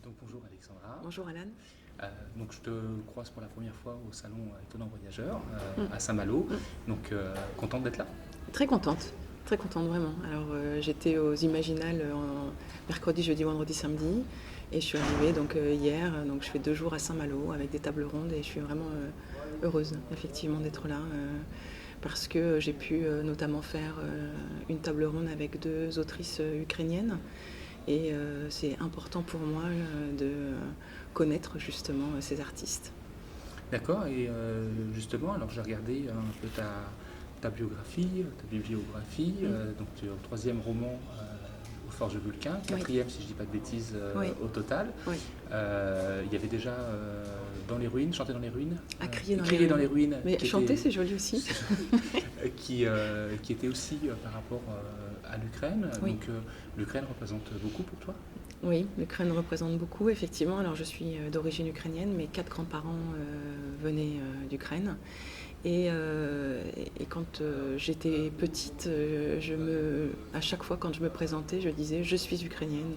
Donc bonjour Alexandra. Bonjour Alan. Donc je te croise pour la première fois au salon Étonnant Voyageur Mm. à Saint-Malo. Mm. Donc contente d'être là. Très contente vraiment. Alors j'étais aux Imaginales mercredi, jeudi, vendredi, samedi et je suis arrivée donc hier. Donc je fais 2 jours à Saint-Malo avec des tables rondes et je suis vraiment heureuse effectivement d'être là parce que j'ai pu notamment faire une table ronde avec 2 autrices ukrainiennes. Et c'est important pour moi de connaître justement ces artistes. D'accord, et justement, alors j'ai regardé un peu ta biographie, ta bibliographie. Donc tu es au troisième roman Aux Forges Vulcain, quatrième si je ne dis pas de bêtises au total. Oui. Il y avait déjà Dans les ruines, Chanter dans les ruines, À crier dans les ruines. Mais chanter, c'est joli aussi. qui était aussi par rapport à l'Ukraine. Oui. Donc l'Ukraine représente beaucoup pour toi? Oui, l'Ukraine représente beaucoup, effectivement. Alors je suis d'origine ukrainienne, mes 4 grands-parents venaient d'Ukraine. Et quand j'étais petite, à chaque fois quand je me présentais, je disais « je suis ukrainienne ».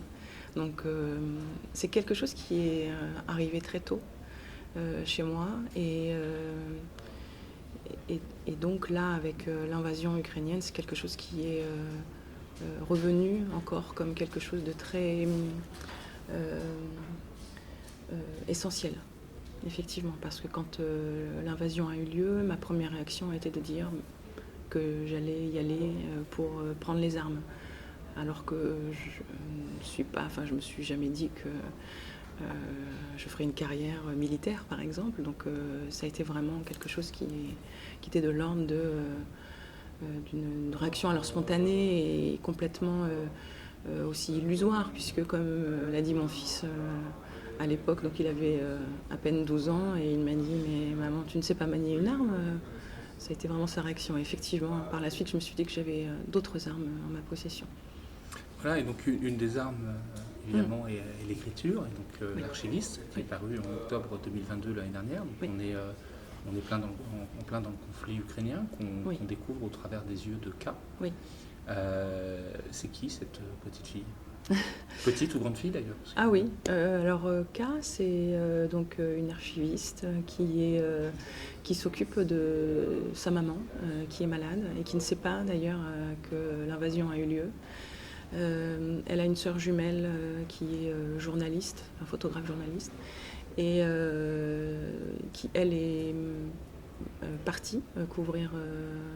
Donc c'est quelque chose qui est arrivé très tôt chez moi. Et donc là, avec l'invasion ukrainienne, c'est quelque chose qui est revenu encore comme quelque chose de très essentiel, effectivement. Parce que quand l'invasion a eu lieu, ma première réaction a été de dire que j'allais y aller pour prendre les armes. Alors que je me suis jamais dit que je ferais une carrière militaire, par exemple. Donc ça a été vraiment quelque chose qui était de l'ordre d'une réaction alors spontanée et complètement aussi illusoire, puisque comme l'a dit mon fils à l'époque, donc il avait à peine 12 ans, et il m'a dit « mais maman, tu ne sais pas manier une arme ?» Ça a été vraiment sa réaction. Et effectivement, par la suite, je me suis dit que j'avais d'autres armes en ma possession. Voilà, et donc une des armes, évidemment, est l'écriture, et donc l'archiviste, qui est paru en octobre 2022, l'année dernière. Donc Oui. on est plein en plein dans le conflit ukrainien, qu'on découvre au travers des yeux de K. Oui. C'est qui cette petite fille? Petite ou grande fille d'ailleurs? Ah oui, alors K, c'est donc une archiviste qui s'occupe de sa maman qui est malade et qui ne sait pas d'ailleurs que l'invasion a eu lieu. Elle a une sœur jumelle qui est journaliste, un photographe journaliste, et qui elle est partie couvrir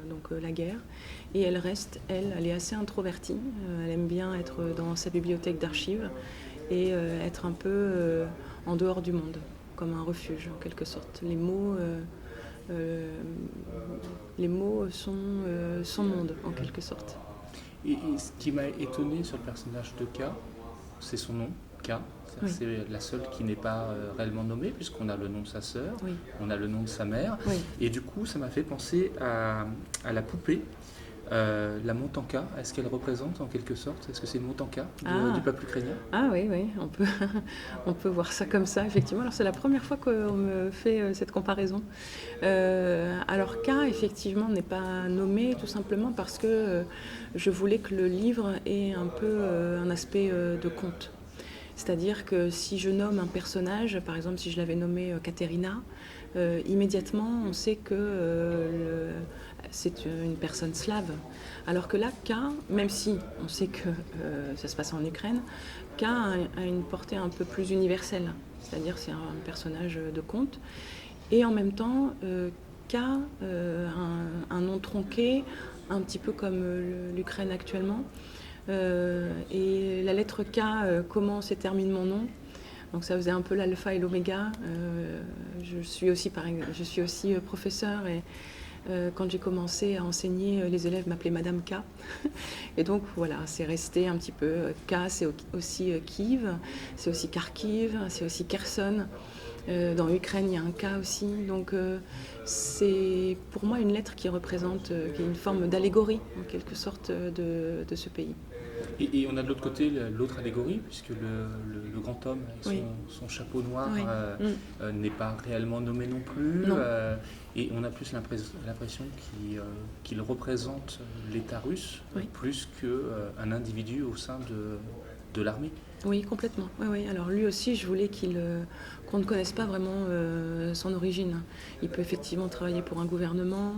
donc la guerre, et elle reste, elle est assez introvertie, elle aime bien être dans sa bibliothèque d'archives et être un peu en dehors du monde, comme un refuge en quelque sorte. Les mots sont son monde en quelque sorte. Et ce qui m'a étonné sur le personnage de K, c'est son nom, K. Oui. C'est la seule qui n'est pas réellement nommée, puisqu'on a le nom de sa sœur, Oui. on a le nom de sa mère. Oui. Et du coup, ça m'a fait penser à la poupée, la Montanka. Est-ce qu'elle représente en quelque sorte, est-ce que c'est une Montanka du peuple ukrainien? Ah oui, on peut voir ça comme ça, effectivement. Alors c'est la première fois qu'on me fait cette comparaison. Alors K, effectivement, n'est pas nommé tout simplement parce que je voulais que le livre ait un peu un aspect de conte. C'est-à-dire que si je nomme un personnage, par exemple si je l'avais nommé Katerina, immédiatement on sait que c'est une personne slave. Alors que là, K, même si on sait que ça se passe en Ukraine, K a une portée un peu plus universelle. C'est-à-dire c'est un personnage de conte. Et en même temps, K a un nom tronqué, un petit peu comme l'Ukraine actuellement. Et la lettre K commence et termine mon nom. Donc ça faisait un peu l'alpha et l'oméga. Je suis aussi professeure, et quand j'ai commencé à enseigner, les élèves m'appelaient Madame K. Et donc voilà, c'est resté un petit peu K, c'est aussi Kiev, c'est aussi Kharkiv, c'est aussi Kherson. Dans l'Ukraine, il y a un K aussi. Donc c'est pour moi une lettre qui représente, qui est une forme d'allégorie en quelque sorte de ce pays. Et on a de l'autre côté l'autre allégorie, puisque le grand homme avec son chapeau noir n'est pas réellement nommé non plus. Et on a plus l'impression qu'il représente l'État russe plus qu'un individu au sein de l'armée. Oui, complètement. Oui, oui. Alors lui aussi, je voulais qu'on ne connaisse pas vraiment son origine. Il peut effectivement travailler pour un gouvernement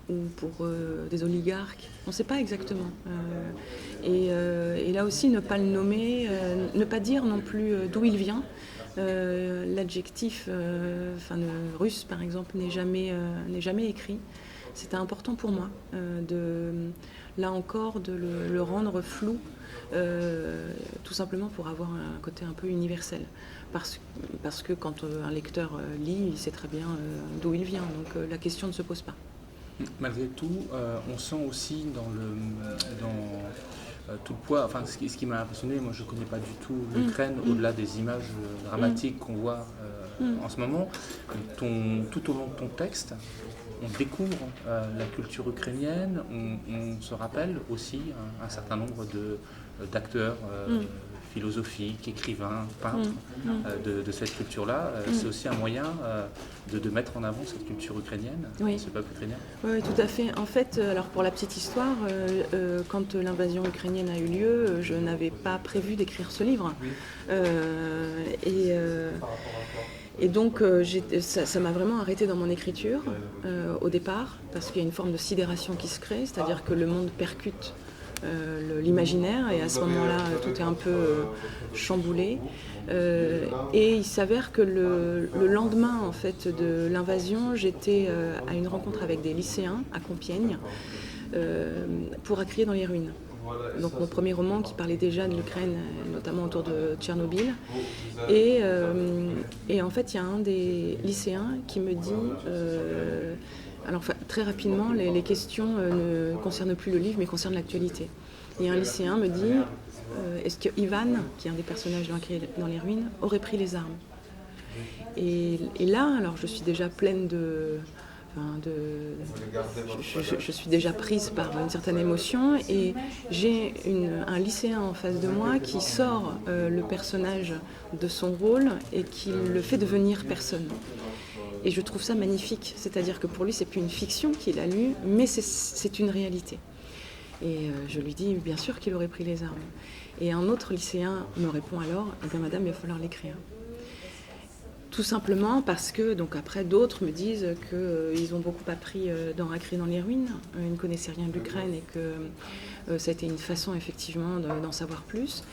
ou pour des oligarques. On ne sait pas exactement. Et là aussi, ne pas le nommer, ne pas dire non plus d'où il vient. L'adjectif russe, par exemple, n'est jamais écrit. C'était important pour moi là encore, de le rendre flou, tout simplement pour avoir un côté un peu universel. Parce que quand un lecteur lit, il sait très bien d'où il vient, donc la question ne se pose pas. Malgré tout, on sent aussi dans tout le poids, enfin ce qui m'a impressionné, moi je ne connais pas du tout l'Ukraine, au-delà des images dramatiques qu'on voit en ce moment. Tout au long de ton texte, on découvre la culture ukrainienne, on se rappelle aussi un certain nombre d'acteurs philosophiques, écrivains, peintres de cette culture-là. C'est aussi un moyen de mettre en avant cette culture ukrainienne, ce peuple ukrainien. Oui, tout à fait. En fait, alors pour la petite histoire, quand l'invasion ukrainienne a eu lieu, je n'avais pas prévu d'écrire ce livre. Et donc, ça m'a vraiment arrêtée dans mon écriture au départ, parce qu'il y a une forme de sidération qui se crée, c'est-à-dire que le monde percute l'imaginaire, et à ce moment-là, tout est un peu chamboulé. Et il s'avère que le lendemain en fait, de l'invasion, j'étais à une rencontre avec des lycéens à Compiègne pour écrire dans les ruines. Donc mon premier roman qui parlait déjà de l'Ukraine, notamment autour de Tchernobyl. Et en fait, il y a un des lycéens qui me dit... alors très rapidement, les questions ne concernent plus le livre, mais concernent l'actualité. Et un lycéen me dit, est-ce que Ivan, qui est un des personnages dans les ruines, aurait pris les armes ? Et là, alors je suis déjà pleine je suis déjà prise par une certaine émotion, et j'ai un lycéen en face de moi qui sort le personnage de son rôle et qui le fait devenir personne. Et je trouve ça magnifique, c'est-à-dire que pour lui, c'est plus une fiction qu'il a lue, mais c'est une réalité. Et je lui dis, bien sûr qu'il aurait pris les armes. Et un autre lycéen me répond alors, eh bien madame, il va falloir l'écrire. Tout simplement parce que, donc après, d'autres me disent qu'ils ont beaucoup appris dans Écrit dans les ruines. Ils ne connaissaient rien de l'Ukraine et que ça a été une façon, effectivement, d'en savoir plus.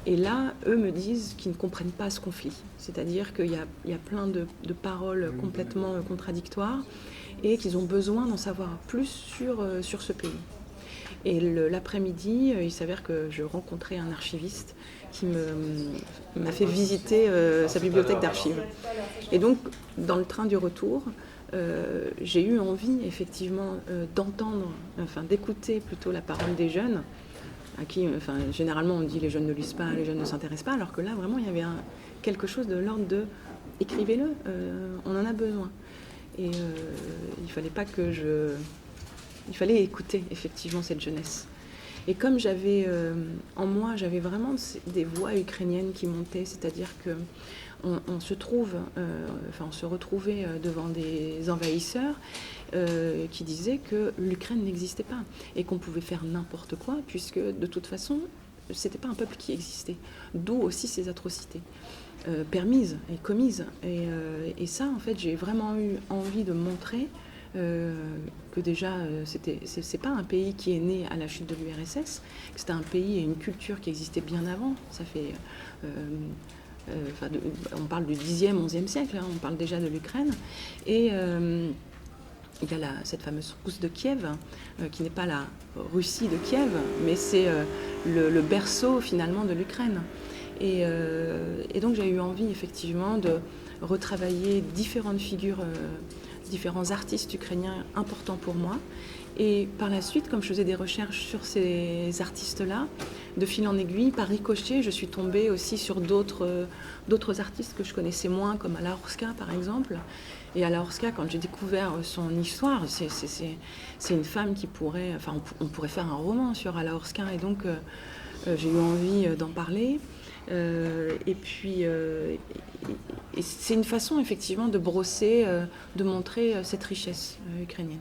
Et là, eux me disent qu'ils ne comprennent pas ce conflit. C'est-à-dire qu'il y a plein de paroles complètement contradictoires et qu'ils ont besoin d'en savoir plus sur ce pays. Et l'après-midi, il s'avère que je rencontrais un archiviste qui m'a fait visiter sa bibliothèque d'archives. Et donc, dans le train du retour, j'ai eu envie, effectivement, d'écouter plutôt la parole des jeunes, à qui, généralement, on dit les jeunes ne lisent pas, les jeunes ne s'intéressent pas, alors que là, vraiment, il y avait quelque chose de l'ordre de « écrivez-le, on en a besoin ». Et il fallait écouter, effectivement, cette jeunesse. Et comme j'avais en moi, j'avais vraiment des voix ukrainiennes qui montaient, c'est-à-dire qu'on se retrouvait devant des envahisseurs qui disaient que l'Ukraine n'existait pas et qu'on pouvait faire n'importe quoi, puisque de toute façon, c'était pas un peuple qui existait. D'où aussi ces atrocités permises et commises. Et ça, en fait, j'ai vraiment eu envie de montrer que déjà, c'est pas un pays qui est né à la chute de l'URSS, c'était un pays et une culture qui existait bien avant. Ça fait, on parle du 10e, 11e siècle, hein, on parle déjà de l'Ukraine. Et il y a cette fameuse Rousse de Kiev, qui n'est pas la Russie de Kiev, mais c'est le berceau finalement de l'Ukraine. Et donc j'ai eu envie effectivement de retravailler différentes figures, différents artistes ukrainiens importants pour moi. Et par la suite, comme je faisais des recherches sur ces artistes-là, de fil en aiguille, par ricochet, je suis tombée aussi sur d'autres artistes que je connaissais moins, comme Alla Horska par exemple. Et Alla Horska, quand j'ai découvert son histoire, c'est une femme qui pourrait... Enfin, on pourrait faire un roman sur Alla Horska, et donc j'ai eu envie d'en parler. Et puis, et c'est une façon effectivement de brosser, de montrer cette richesse ukrainienne.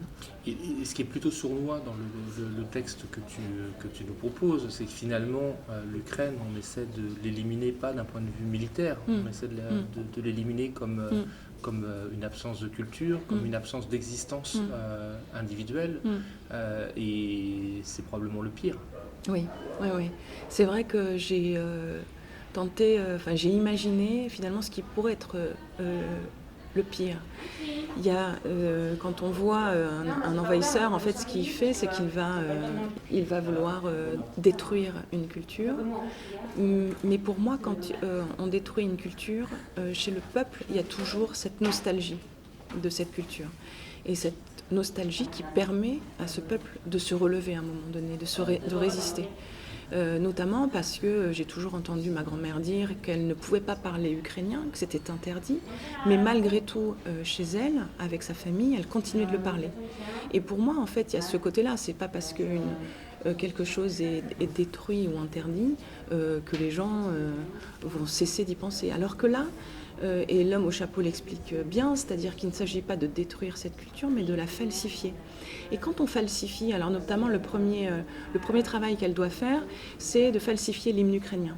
Et ce qui est plutôt sournois dans le texte que tu nous proposes, c'est que finalement, l'Ukraine, on essaie de l'éliminer pas d'un point de vue militaire, on essaie de l'éliminer comme une absence de culture, comme une absence d'existence individuelle, et c'est probablement le pire. Oui, oui, oui. C'est vrai que j'ai tenté, j'ai imaginé finalement ce qui pourrait être le pire. Il y a, quand on voit un envahisseur, en fait, ce qu'il fait, c'est qu'il va vouloir détruire une culture. Mais pour moi, quand on détruit une culture, chez le peuple, il y a toujours cette nostalgie de cette culture. Et cette nostalgie qui permet à ce peuple de se relever à un moment donné, de résister. Notamment parce que j'ai toujours entendu ma grand-mère dire qu'elle ne pouvait pas parler ukrainien, que c'était interdit, mais malgré tout, chez elle, avec sa famille, elle continuait de le parler. Et pour moi, en fait, il y a ce côté-là, c'est pas parce que quelque chose est détruit ou interdit que les gens vont cesser d'y penser. Alors que là, et l'homme au chapeau l'explique bien, c'est-à-dire qu'il ne s'agit pas de détruire cette culture, mais de la falsifier. Et quand on falsifie, alors notamment le premier travail qu'elle doit faire, c'est de falsifier l'hymne ukrainien.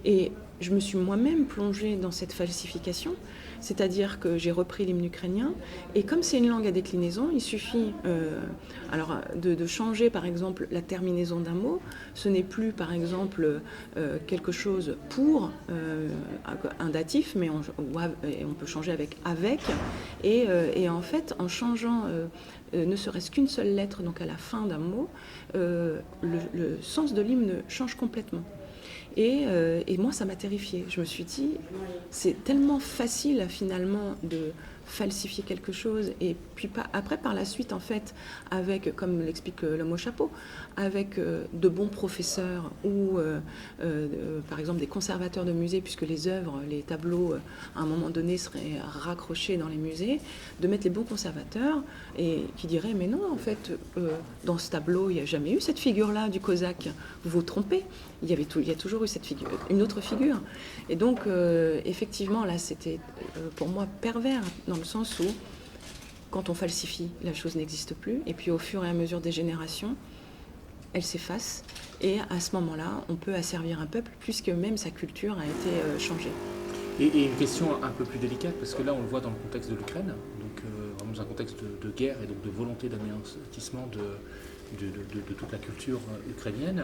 Et je me suis moi-même plongée dans cette falsification, c'est-à-dire que j'ai repris l'hymne ukrainien, et comme c'est une langue à déclinaison, il suffit de changer par exemple la terminaison d'un mot. Ce n'est plus par exemple quelque chose pour un datif, mais on peut changer avec et en fait en changeant ne serait-ce qu'une seule lettre donc à la fin d'un mot, le sens de l'hymne change complètement. Et moi, ça m'a terrifiée. Je me suis dit, c'est tellement facile finalement de falsifier quelque chose. Et puis après, par la suite, en fait, avec, comme l'explique l'homme au chapeau, avec de bons professeurs ou par exemple des conservateurs de musées, puisque les œuvres, les tableaux, à un moment donné, seraient raccrochés dans les musées, de mettre les bons conservateurs et qui diraient, mais non, en fait, dans ce tableau, il n'y a jamais eu cette figure-là du Cosaque. Vous vous trompez. Il y a toujours eu cette figure, une autre figure. Et donc, effectivement, là, c'était pour moi pervers, dans le sens où, quand on falsifie, la chose n'existe plus. Et puis, au fur et à mesure des générations, elle s'efface. Et à ce moment-là, on peut asservir un peuple, puisque même sa culture a été changée. Et une question un peu plus délicate, parce que là, on le voit dans le contexte de l'Ukraine, donc vraiment dans un contexte de guerre et donc de volonté d'anéantissement de toute la culture ukrainienne.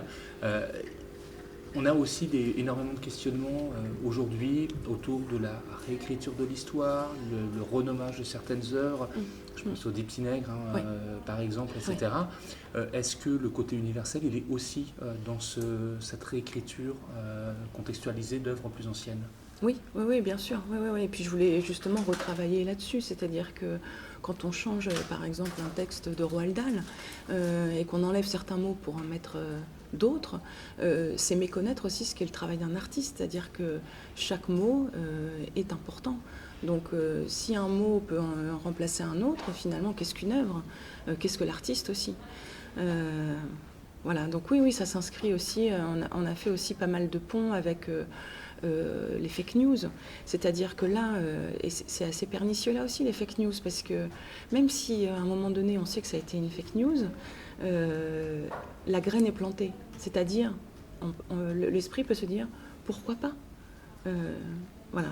On a aussi énormément de questionnements aujourd'hui autour de la réécriture de l'histoire, le renommage de certaines œuvres. Je pense au Diptynègre, par exemple, etc. Est-ce que le côté universel, il est aussi dans cette réécriture contextualisée d'œuvres plus anciennes ? Oui, bien sûr. Oui. Et puis je voulais justement retravailler là-dessus, c'est-à-dire que quand on change, par exemple, un texte de Roald Dahl et qu'on enlève certains mots pour en mettre d'autres, c'est méconnaître aussi ce qu'est le travail d'un artiste, c'est-à-dire que chaque mot est important. Donc si un mot peut en remplacer un autre, finalement, qu'est-ce qu'une œuvre ? Qu'est-ce que l'artiste aussi ? Voilà, donc oui, ça s'inscrit aussi, on a fait aussi pas mal de ponts avec les fake news, c'est-à-dire que là, et c'est assez pernicieux là aussi les fake news, parce que même si à un moment donné on sait que ça a été une fake news, la graine est plantée, c'est-à-dire l'esprit peut se dire pourquoi pas. Voilà,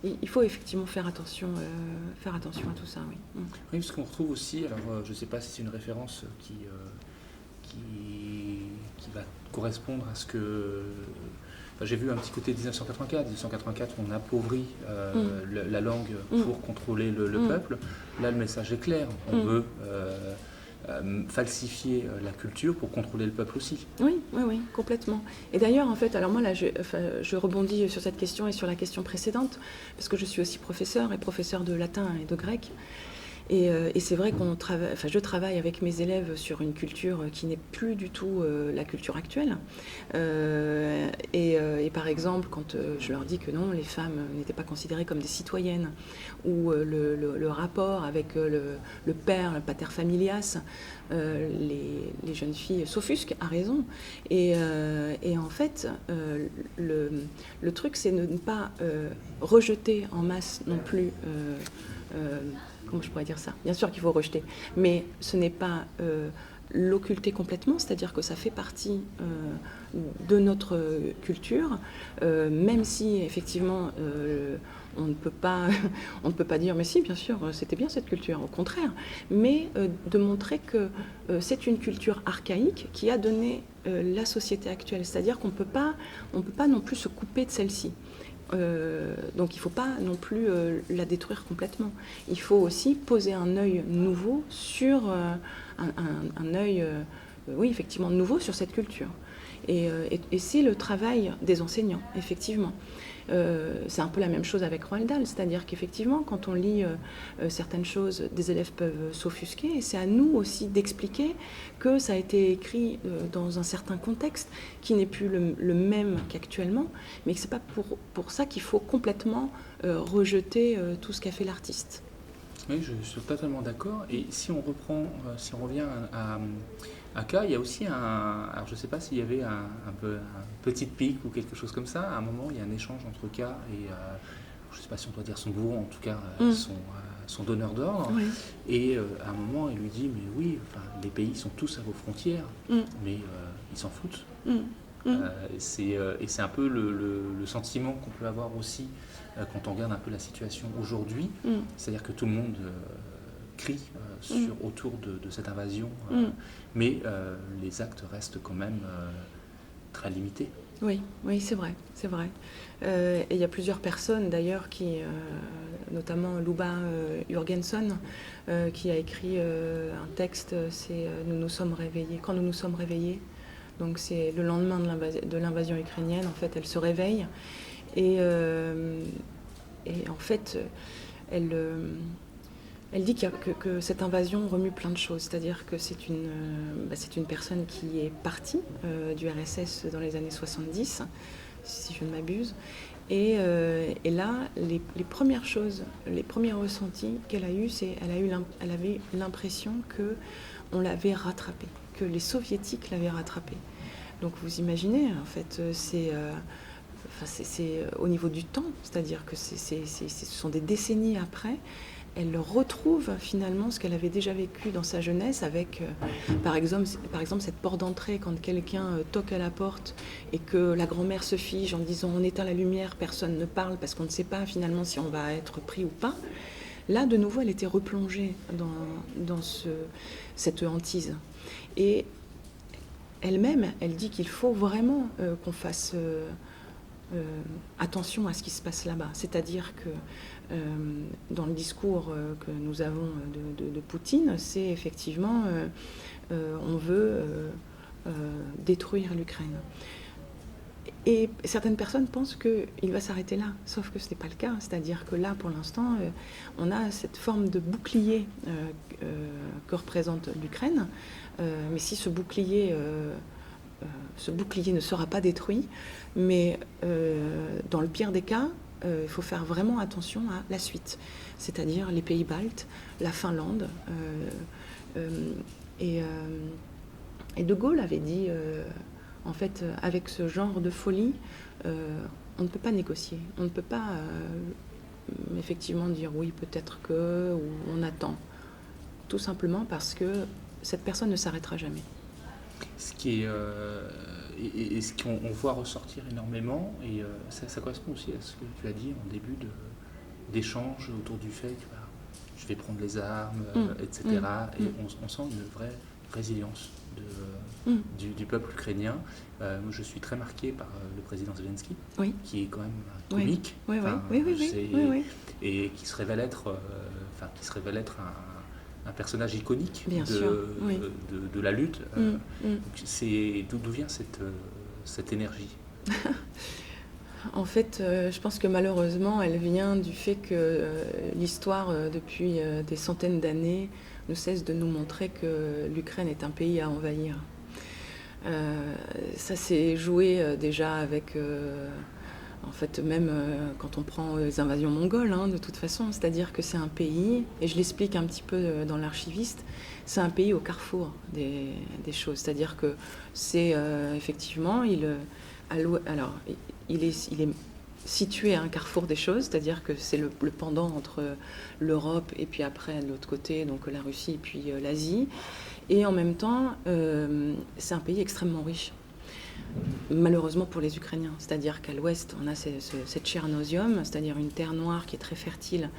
il faut effectivement faire attention à tout ça, oui. Oui, parce qu'on retrouve aussi, alors je ne sais pas si c'est une référence qui va correspondre à ce que... j'ai vu un petit côté 1984. 1984, on appauvrit la langue pour contrôler le peuple. Là, le message est clair. On veut falsifier la culture pour contrôler le peuple aussi. Oui, complètement. Et d'ailleurs, en fait, alors moi, là, je rebondis sur cette question et sur la question précédente, parce que je suis aussi professeur de latin et de grec. Et c'est vrai je travaille avec mes élèves sur une culture qui n'est plus du tout la culture actuelle. Et par exemple, quand je leur dis que non, les femmes n'étaient pas considérées comme des citoyennes, ou le rapport avec le père, le pater familias, les jeunes filles s'offusquent, à raison. Et en fait, le truc, c'est de ne pas rejeter en masse non plus... comment je pourrais dire ça? Bien sûr qu'il faut rejeter, mais ce n'est pas l'occulter complètement, c'est-à-dire que ça fait partie de notre culture, même si effectivement on ne peut pas dire mais si, bien sûr, c'était bien cette culture, au contraire, mais de montrer que c'est une culture archaïque qui a donné la société actuelle, c'est-à-dire qu'on ne peut pas non plus se couper de celle-ci. Donc il ne faut pas non plus la détruire complètement. Il faut aussi poser un œil nouveau sur un œil, oui, effectivement, nouveau sur cette culture. Et c'est le travail des enseignants, effectivement. C'est un peu la même chose avec Roald Dahl, c'est-à-dire qu'effectivement, quand on lit certaines choses, des élèves peuvent s'offusquer, et c'est à nous aussi d'expliquer que ça a été écrit dans un certain contexte qui n'est plus le même qu'actuellement, mais que c'est pas pour ça qu'il faut complètement rejeter tout ce qu'a fait l'artiste. Oui, je suis totalement d'accord. Et si on reprend, si on revient à K, il y a aussi alors je ne sais pas s'il y avait un petit pic ou quelque chose comme ça. À un moment, il y a un échange entre K et, je ne sais pas si on doit dire son bourreau, en tout cas son donneur d'ordre. Oui. Et à un moment, il lui dit, mais oui, enfin, les pays sont tous à vos frontières, mais ils s'en foutent. Et c'est un peu le sentiment qu'on peut avoir aussi quand on regarde un peu la situation aujourd'hui. C'est-à-dire que tout le monde crie autour de cette invasion, mais les actes restent quand même très limités. Oui, oui, c'est vrai, c'est vrai. Et il y a plusieurs personnes d'ailleurs notamment Luba Urgenson, qui a écrit un texte, c'est Nous nous sommes réveillés, quand nous nous sommes réveillés. Donc c'est le lendemain de l'invasion ukrainienne, en fait, elle se réveille. Et en fait, elle dit que cette invasion remue plein de choses. C'est-à-dire que c'est une personne qui est partie du RSS dans les années 70, si je ne m'abuse. Et là, les premières choses, les premiers ressentis qu'elle a eus, c'est elle avait l'impression qu'on l'avait rattrapée, que les soviétiques l'avaient rattrapée. Donc vous imaginez, en fait, c'est au niveau du temps, c'est-à-dire que ce sont des décennies après, elle retrouve finalement ce qu'elle avait déjà vécu dans sa jeunesse avec, par exemple, cette porte d'entrée, quand quelqu'un toque à la porte et que la grand-mère se fige en disant on éteint la lumière, personne ne parle parce qu'on ne sait pas finalement si on va être pris ou pas. Là, de nouveau, elle était replongée dans cette hantise. Et elle-même, elle dit qu'il faut vraiment qu'on fasse attention à ce qui se passe là-bas. C'est-à-dire que dans le discours que nous avons de Poutine, c'est effectivement on veut détruire l'Ukraine. Et certaines personnes pensent qu'il va s'arrêter là, sauf que ce n'est pas le cas. C'est-à-dire que là, pour l'instant, on a cette forme de bouclier que représente l'Ukraine. Mais si ce bouclier ne sera pas détruit, mais dans le pire des cas, il faut faire vraiment attention à la suite, c'est-à-dire les pays baltes, la Finlande. Et De Gaulle avait dit, en fait, avec ce genre de folie, on ne peut pas négocier, on ne peut pas effectivement dire oui, peut-être que, ou on attend. Tout simplement parce que cette personne ne s'arrêtera jamais. Ce qui est, et ce qu'on voit ressortir énormément, et ça correspond aussi à ce que tu as dit en début d'échange autour du fait que je vais prendre les armes, etc. Et on sent une vraie résilience du peuple ukrainien. Moi, je suis très marqué par le président Zelensky, qui est quand même un comique, et qui se révèle être, un personnage iconique de la lutte. D'où vient cette énergie? En fait, je pense que malheureusement, elle vient du fait que l'histoire, depuis des centaines d'années, ne cesse de nous montrer que l'Ukraine est un pays à envahir. Ça s'est joué déjà avec, en fait, même quand on prend les invasions mongoles, hein, de toute façon, c'est-à-dire que c'est un pays, et je l'explique un petit peu dans l'archiviste, c'est un pays au carrefour des choses, c'est-à-dire que c'est effectivement, alors, il est situé à un carrefour des choses, c'est-à-dire que c'est le pendant entre l'Europe et puis après de l'autre côté, donc la Russie et puis l'Asie. Et en même temps, c'est un pays extrêmement riche, malheureusement pour les Ukrainiens. C'est-à-dire qu'à l'ouest, on a cette Tchernosium, c'est-à-dire une terre noire qui est très fertile,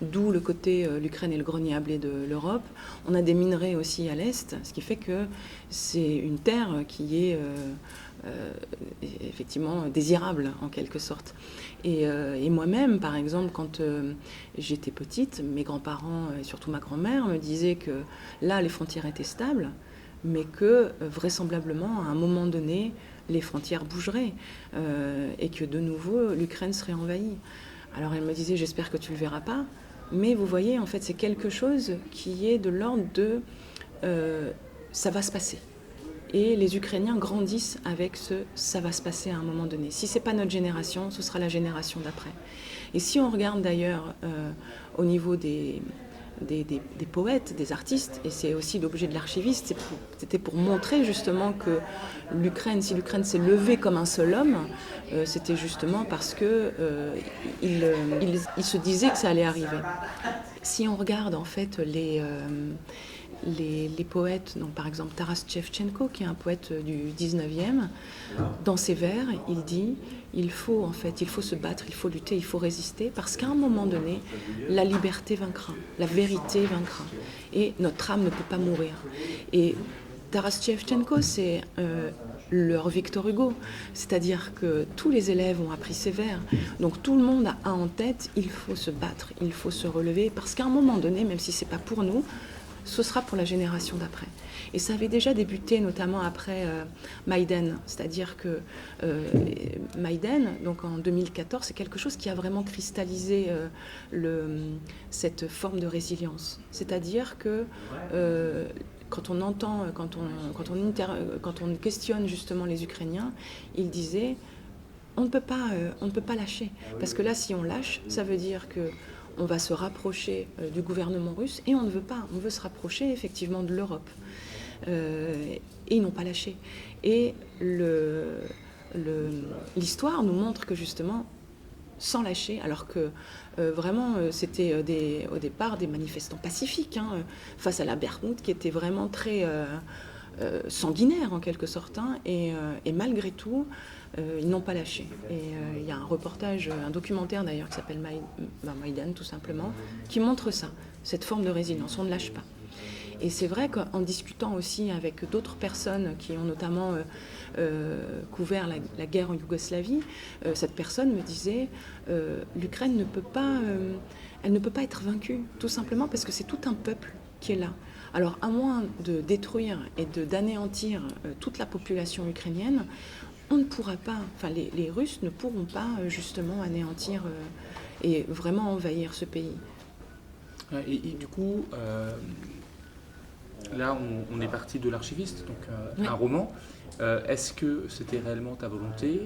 d'où le côté l'Ukraine est le grenier à blé de l'Europe. On a des minerais aussi à l'est, ce qui fait que c'est une terre qui est effectivement désirable en quelque sorte. Et moi-même, par exemple, quand j'étais petite, mes grands-parents et surtout ma grand-mère me disaient que là, les frontières étaient stables, mais que vraisemblablement, à un moment donné, les frontières bougeraient et que de nouveau, l'Ukraine serait envahie. Alors elle me disait, j'espère que tu ne le verras pas, mais vous voyez, en fait, c'est quelque chose qui est de l'ordre de ça va se passer. Et les Ukrainiens grandissent avec ça va se passer à un moment donné. Si ce n'est pas notre génération, ce sera la génération d'après. Et si on regarde d'ailleurs au niveau des poètes, des artistes, et c'est aussi l'objet de l'archiviste, c'était pour montrer justement que l'Ukraine, si l'Ukraine s'est levée comme un seul homme, c'était justement parce que il se disait que ça allait arriver. Si on regarde en fait les poètes, donc par exemple Taras Shevchenko, qui est un poète du 19e, dans ses vers, il dit il faut se battre, il faut lutter, il faut résister, parce qu'à un moment donné, la liberté vaincra, la vérité vaincra, et notre âme ne peut pas mourir. Et Taras Shevchenko, c'est leur Victor Hugo, c'est-à-dire que tous les élèves ont appris ces vers, donc tout le monde a en tête il faut se battre, il faut se relever, parce qu'à un moment donné, même si c'est pas pour nous, ce sera pour la génération d'après. Et ça avait déjà débuté notamment après Maïdan, c'est-à-dire que Maïdan, donc en 2014, c'est quelque chose qui a vraiment cristallisé cette forme de résilience. C'est-à-dire que quand on entend, quand on questionne justement les Ukrainiens, ils disaient on ne peut pas lâcher, parce que là, si on lâche, ça veut dire que on va se rapprocher du gouvernement russe, et on ne veut pas, on veut se rapprocher effectivement de l'Europe. Et ils n'ont pas lâché. Et l'histoire nous montre que justement, sans lâcher, alors que vraiment c'était au départ des manifestants pacifiques, hein, face à la Berkmout qui était vraiment très sanguinaire en quelque sorte, hein, et malgré tout, ils n'ont pas lâché. Et il y a un reportage, un documentaire d'ailleurs qui s'appelle Maïdan tout simplement, qui montre ça, cette forme de résilience, on ne lâche pas. Et c'est vrai qu'en discutant aussi avec d'autres personnes qui ont notamment couvert la guerre en Yougoslavie, cette personne me disait l'Ukraine ne peut pas être vaincue, tout simplement parce que c'est tout un peuple qui est là. Alors à moins de détruire et d'anéantir toute la population ukrainienne, on ne pourra pas, enfin les Russes ne pourront pas justement anéantir et vraiment envahir ce pays. Et du coup, là on est parti de l'archiviste, donc Oui. un roman. Est-ce que c'était réellement ta volonté,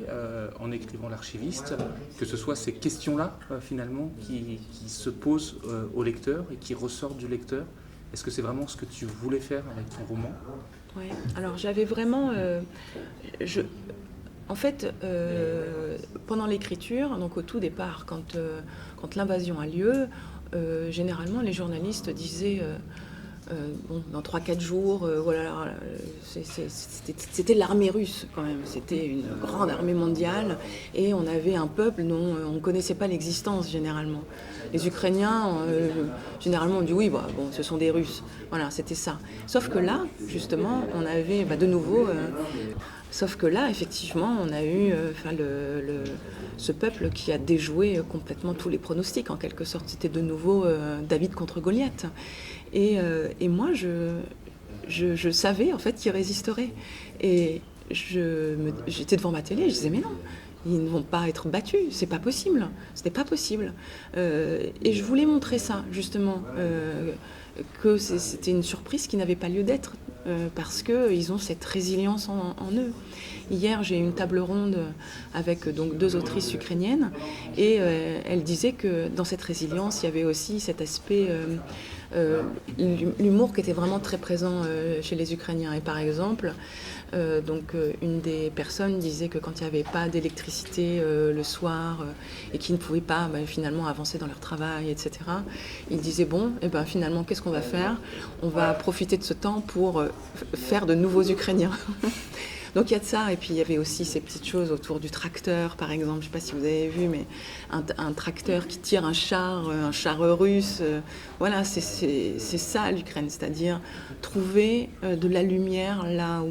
en écrivant l'archiviste, que ce soit ces questions-là finalement qui se posent au lecteur et qui ressortent du lecteur? Est-ce que c'est vraiment ce que tu voulais faire avec ton roman? Oui, alors j'avais vraiment... En fait, pendant l'écriture, donc au tout départ, quand l'invasion a lieu, généralement les journalistes disaient dans 3-4 jours, voilà, c'était l'armée russe quand même, c'était une grande armée mondiale et on avait un peuple dont on ne connaissait pas l'existence généralement. Les Ukrainiens, généralement, on dit oui, bon, ce sont des Russes. Voilà, c'était ça. Sauf que là, justement, on avait de nouveau... Sauf que là, effectivement, on a eu ce peuple qui a déjoué complètement tous les pronostics, en quelque sorte. C'était de nouveau David contre Goliath. Et moi, je savais, en fait, qu'il résisterait. Et j'étais devant ma télé et je disais, mais non, ils ne vont pas être battus, c'est pas possible, ce n'est pas possible. Et je voulais montrer ça, justement, que c'était une surprise qui n'avait pas lieu d'être, parce qu'ils ont cette résilience en eux. Hier, j'ai eu une table ronde avec donc 2 autrices ukrainiennes, et elles disaient que dans cette résilience, il y avait aussi cet aspect, l'humour qui était vraiment très présent chez les Ukrainiens. Et par exemple, une des personnes disait que quand il n'y avait pas d'électricité le soir et qu'ils ne pouvaient pas finalement avancer dans leur travail, etc., ils disaient bon, et ben finalement qu'est-ce qu'on va faire? On va profiter de ce temps pour faire de nouveaux Ukrainiens. Donc il y a de ça, et puis il y avait aussi ces petites choses autour du tracteur, par exemple, je ne sais pas si vous avez vu, mais un tracteur qui tire un char russe, voilà, c'est ça l'Ukraine, c'est-à-dire trouver de la lumière là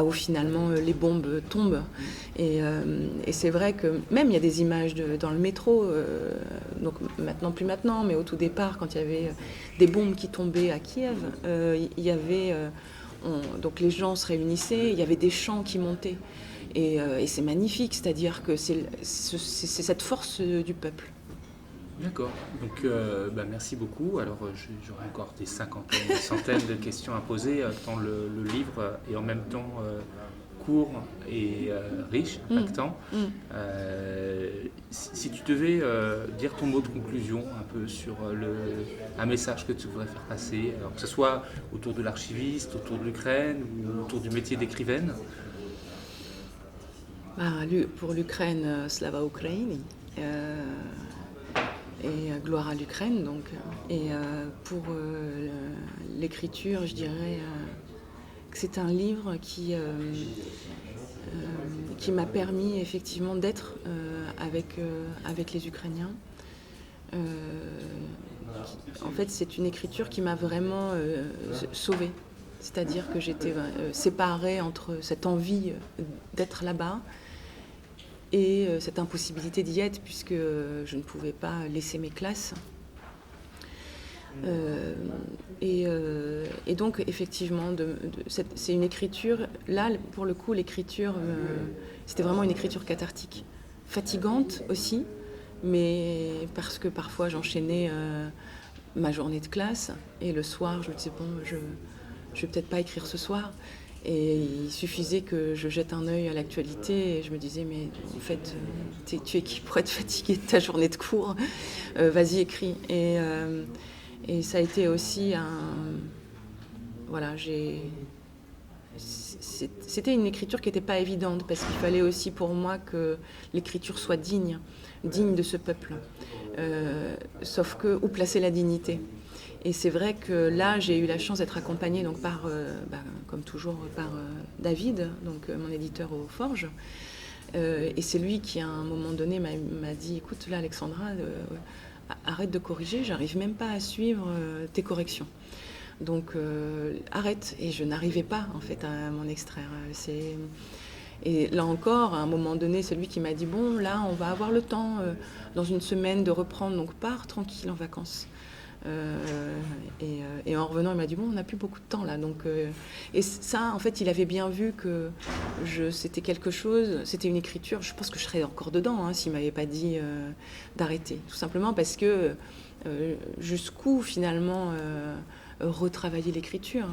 où finalement les bombes tombent. Et c'est vrai que même il y a des images dans le métro, donc maintenant plus maintenant, mais au tout départ, quand il y avait des bombes qui tombaient à Kiev, il y avait... donc les gens se réunissaient, il y avait des chants qui montaient. Et c'est magnifique, c'est-à-dire que c'est cette force du peuple. D'accord, donc merci beaucoup. Alors j'aurai encore des cinquantaines, des centaines de questions à poser, tant le livre est en même temps court et riche, impactant. Si tu devais dire ton mot de conclusion un peu sur un message que tu voudrais faire passer, alors que ce soit autour de l'archiviste, autour de l'Ukraine ou autour du métier d'écrivaine. Pour l'Ukraine, Slava Ukraini, et gloire à l'Ukraine, donc. Et pour l'écriture, je dirais que c'est un livre qui m'a permis effectivement d'être avec les Ukrainiens. En fait, c'est une écriture qui m'a vraiment sauvée. C'est-à-dire que j'étais séparée entre cette envie d'être là-bas et cette impossibilité d'y être, puisque je ne pouvais pas laisser mes classes. Et donc, effectivement, c'est une écriture, là, pour le coup, l'écriture, c'était vraiment une écriture cathartique. Fatigante aussi, mais parce que parfois j'enchaînais ma journée de classe, et le soir, je me disais, bon, je vais peut-être pas écrire ce soir. Et il suffisait que je jette un œil à l'actualité et je me disais, mais en fait, tu es qui pour être fatiguée de ta journée de cours? Vas-y, écris. Et ça a été aussi c'était une écriture qui n'était pas évidente, parce qu'il fallait aussi pour moi que l'écriture soit digne de ce peuple. Sauf que, où placer la dignité? Et c'est vrai que là, j'ai eu la chance d'être accompagnée donc par, comme toujours, par David, donc mon éditeur aux Forges. Et c'est lui qui, à un moment donné, m'a dit, écoute, là, Alexandra, arrête de corriger, j'arrive même pas à suivre tes corrections. Donc, arrête. Et je n'arrivais pas, en fait, à m'en extraire. Et là encore, à un moment donné, c'est lui qui m'a dit, bon, là, on va avoir le temps, dans une semaine, de reprendre, donc pars tranquille en vacances. Et en revenant, il m'a dit, bon, on n'a plus beaucoup de temps là. Donc, et ça, en fait, il avait bien vu que c'était quelque chose, c'était une écriture, je pense que je serais encore dedans s'il ne m'avait pas dit d'arrêter. Tout simplement parce que jusqu'où, finalement, retravailler l'écriture.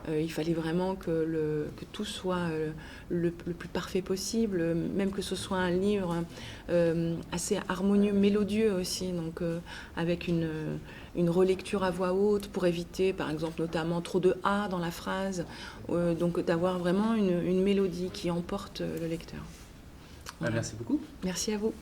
Il fallait vraiment que tout soit le plus parfait possible, même que ce soit un livre assez harmonieux, mélodieux aussi, donc avec une relecture à voix haute pour éviter, par exemple, notamment trop de « a » dans la phrase, donc d'avoir vraiment une mélodie qui emporte le lecteur. Voilà. Merci beaucoup. Merci à vous.